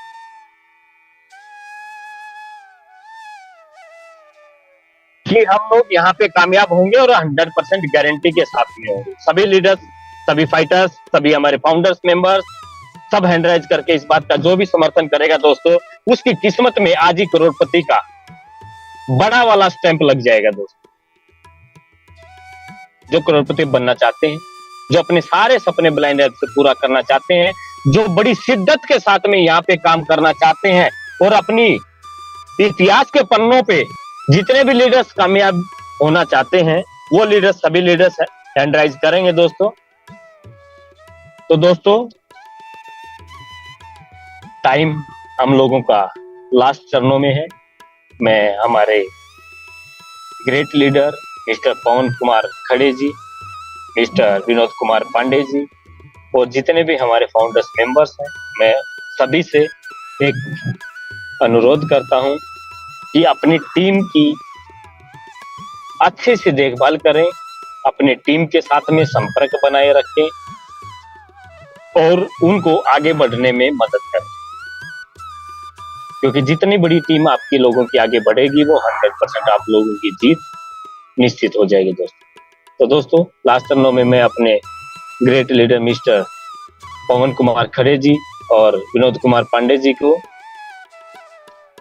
कि हम लोग यहाँ पे कामयाब होंगे और 100% गारंटी के साथ में होंगे। सभी लीडर्स, सभी फाइटर्स, सभी हमारे फाउंडर्स, मेंबर्स, सब हैंड राइज करके इस बात का जो भी समर्थन करेगा दोस्तों, उसकी किस्मत में आज ही करोड़पति का बड़ा वाला स्टैंप लग जाएगा दोस्तों। जो करोड़पति बनना चाहते हैं, जो अपने सारे सपने ब्लाइंड हेल्प से पूरा करना चाहते हैं, जो बड़ी शिद्दत के साथ में यहाँ पे काम करना चाहते हैं और अपनी इतिहास के पन्नों पे जितने भी लीडर्स कामयाब होना चाहते हैं, वो लीडर्स, सभी लीडर्स हैंड राइज करेंगे दोस्तों। तो दोस्तों टाइम हम लोगों का लास्ट चरणों में है। मैं हमारे ग्रेट लीडर मिस्टर पवन कुमार खड़े जी, मिस्टर विनोद कुमार पांडे जी और जितने भी हमारे फाउंडर्स मेंबर्स हैं, मैं सभी से एक अनुरोध करता हूं कि अपनी टीम की अच्छे से देखभाल करें, अपने टीम के साथ में संपर्क बनाए रखें और उनको आगे बढ़ने में मदद करें। क्योंकि जितनी बड़ी टीम आपकी लोगों की आगे बढ़ेगी, वो 100% आप लोगों की जीत निश्चित हो जाएगी दोस्तों। तो दोस्तों लास्ट चरणों में मैं अपने ग्रेट लीडर मिस्टर पवन कुमार खड़े जी और विनोद कुमार पांडे जी को,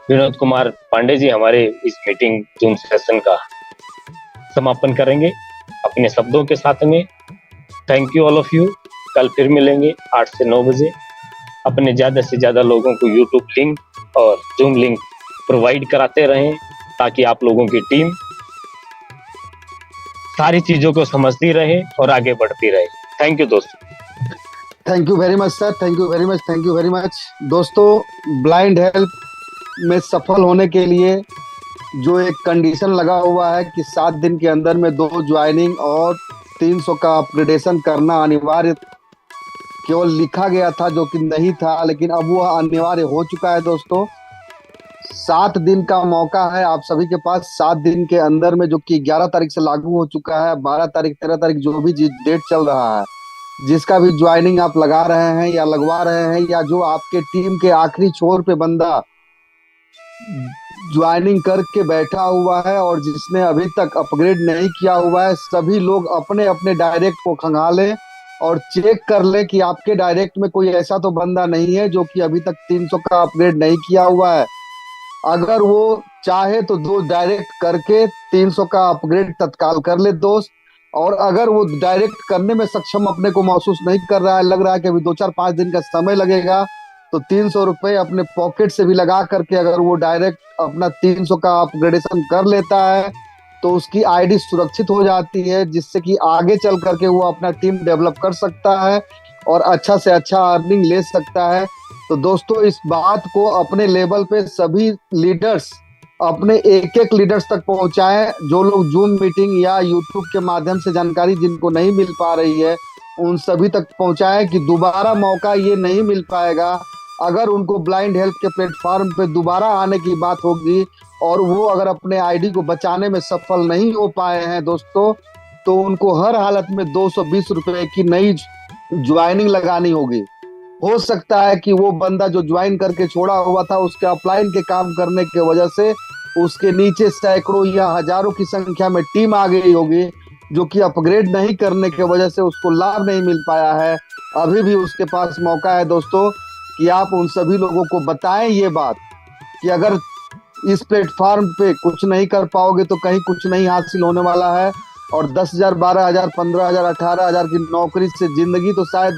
विनोद कुमार पांडे जी हमारे इस मीटिंग जूम सेशन का समापन करेंगे अपने शब्दों के साथ में। Thank you all of you. कल फिर मिलेंगे 8 से 9 बजे। अपने ज्यादा से ज्यादा लोगों को यूट्यूब लिंक और जूम लिंक प्रोवाइड कराते रहें ताकि आप लोगों की टीम सारी चीजों को समझती रहे और आगे बढ़ती रहे। थैंक यू दोस्तों। Thank you very much sir, thank you very much, thank you very much. दोस्तों ब्लाइंड हेल्प में सफल होने के लिए जो एक कंडीशन लगा हुआ है कि 7 दिन के अंदर में 2 ज्वाइनिंग और 300 का अपग्रेडेशन करना अनिवार्य केवल लिखा गया था, जो कि नहीं था, लेकिन अब वो अनिवार्य हो चुका है दोस्तों। 7 दिन का मौका है आप सभी के पास। 7 दिन के अंदर में, जो कि 11 तारीख से लागू हो चुका है, 12 तारीख 13 तारीख जो भी डेट चल रहा है, जिसका भी ज्वाइनिंग आप लगा रहे हैं या लगवा रहे हैं, या जो आपके टीम के आखिरी छोर पे बंदा ज्वाइनिंग करके बैठा हुआ है और जिसने अभी तक अपग्रेड नहीं किया हुआ है, सभी लोग अपने अपने डायरेक्ट को खंगालें और चेक कर ले कि आपके डायरेक्ट में कोई ऐसा तो बंदा नहीं है जो कि अभी तक 300 का अपग्रेड नहीं किया हुआ है। अगर वो चाहे तो 2 डायरेक्ट करके 300 का अपग्रेड तत्काल कर ले दोस्त। और अगर वो डायरेक्ट करने में सक्षम अपने को महसूस नहीं कर रहा है, लग रहा है कि अभी 2-4-5 दिन का समय लगेगा, तो 300 रुपए अपने पॉकेट से भी लगा करके अगर वो डायरेक्ट अपना 300 का अपग्रेडेशन कर लेता है, तो उसकी आईडी सुरक्षित हो जाती है, जिससे कि आगे चल करके वो अपना टीम डेवलप कर सकता है और अच्छा से अच्छा अर्निंग ले सकता है। तो दोस्तों इस बात को अपने लेवल पे सभी लीडर्स अपने एक एक लीडर्स तक पहुंचाएं। जो लोग जूम मीटिंग या यूट्यूब के माध्यम से जानकारी जिनको नहीं मिल पा रही है, उन सभी तक पहुंचाएं कि दोबारा मौका ये नहीं मिल पाएगा। अगर उनको ब्लाइंड हेल्थ के प्लेटफॉर्म पे दोबारा आने की बात होगी और वो अगर अपने आईडी को बचाने में सफल नहीं हो पाए हैं दोस्तों, तो उनको हर हालत में 220 रुपए की नई ज्वाइनिंग लगानी होगी। हो सकता है कि वो बंदा जो ज्वाइन करके छोड़ा हुआ था, उसके अपलाइन के काम करने की वजह से उसके नीचे सैकड़ों या हजारों की संख्या में टीम आ गई होगी, जो कि अपग्रेड नहीं करने की वजह से उसको लाभ नहीं मिल पाया है। अभी भी उसके पास मौका है दोस्तों कि आप उन सभी लोगों को बताएं ये बात कि अगर इस प्लेटफॉर्म पे कुछ नहीं कर पाओगे तो कहीं कुछ नहीं हासिल होने वाला है। और 10,000, 12,000, 15,000, 18,000 की नौकरी से जिंदगी तो शायद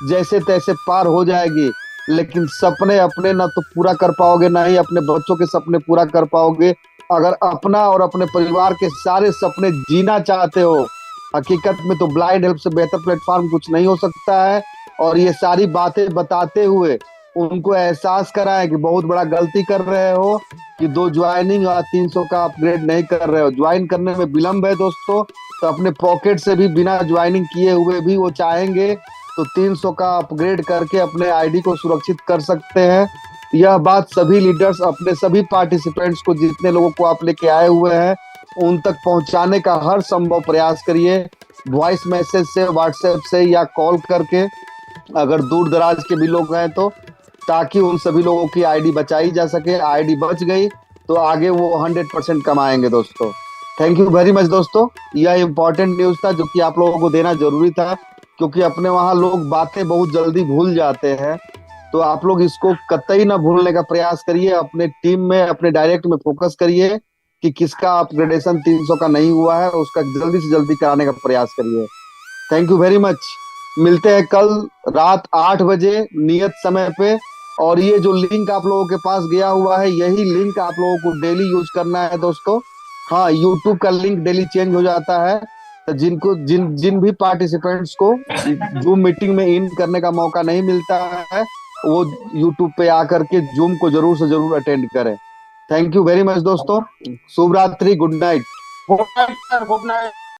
जैसे तैसे पार हो जाएगी, लेकिन सपने अपने ना तो पूरा कर पाओगे, ना ही अपने बच्चों के सपने पूरा कर पाओगे। अगर अपना और अपने परिवार के सारे सपने जीना चाहते हो, हकीकत में तो ब्लाइंड हेल्प से बेहतर प्लेटफॉर्म कुछ नहीं हो सकता है। और ये सारी बातें बताते हुए उनको एहसास कराएं कि बहुत बड़ा गलती कर रहे हो कि 2 ज्वाइनिंग और 300 का अपग्रेड नहीं कर रहे हो। ज्वाइन करने में विलंब है दोस्तों, तो अपने पॉकेट से भी बिना ज्वाइनिंग किए हुए भी वो चाहेंगे तो 300 का अपग्रेड करके अपने आईडी को सुरक्षित कर सकते हैं। यह बात सभी लीडर्स अपने सभी पार्टिसिपेंट्स को, जितने लोगों को आप लेके आए हुए हैं, उन तक पहुंचाने का हर संभव प्रयास करिए। वॉइस मैसेज से, व्हाट्सएप से या कॉल करके, अगर दूर दराज के भी लोग हैं तो, ताकि उन सभी लोगों की आईडी बचाई जा सके। आईडी बच गई तो आगे वो 100% कमाएंगे दोस्तों। थैंक यू वेरी मच दोस्तों, यह इंपॉर्टेंट न्यूज था जो कि आप लोगों को देना जरूरी था, क्योंकि अपने वहाँ लोग बातें बहुत जल्दी भूल जाते हैं। तो आप लोग इसको कतई ना भूलने का प्रयास करिए, अपने टीम में, अपने डायरेक्ट में फोकस करिए कि किसका अपग्रेडेशन 300 का नहीं हुआ है, उसका जल्दी से जल्दी कराने का प्रयास करिए। Thank you very much. मिलते हैं कल रात 8 बजे नियत समय पे। और ये जो लिंक आप लोगों के पास गया हुआ है, यही लिंक आप लोगों को डेली यूज करना है दोस्तों। हाँ, यूट्यूब का लिंक डेली चेंज हो जाता है, तो जिन भी पार्टिसिपेंट्स को जूम मीटिंग में इन करने का मौका नहीं मिलता है, वो यूट्यूब पे आकर के जूम को जरूर से जरूर अटेंड करें। थैंक यू वेरी मच दोस्तों। शुभ रात्रि, good night. Good night sir, good night.